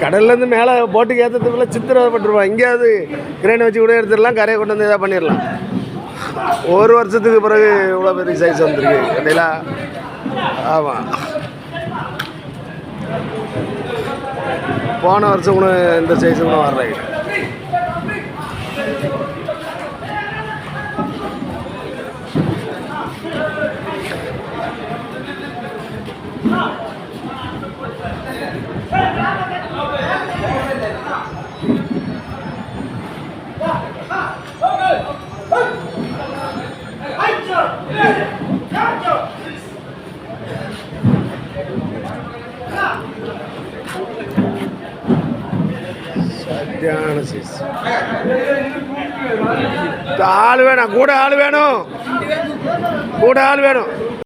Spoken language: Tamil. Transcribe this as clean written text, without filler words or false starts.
கடல்லேருந்து மேலே போட்டுக்கு ஏற்றதுக்குள்ள சித்திரப்பட்டுருவான். இங்கேயாவது கிரேனை வச்சு கூட எடுத்துடலாம், கரையை கொண்டு வந்து இதாக பண்ணிடலாம். ஒரு வருஷத்துக்கு பிறகு இவ்வளோ பெரிய சைஸ் வந்துருக்கு இல்லைங்களா? ஆமாம், போன வருஷம் கூட இந்த சைஸு கூட வரல. சரியான சைஸ். ஆள் வேணும், கூட ஆள் வேணும், கூட ஆள் வேணும்.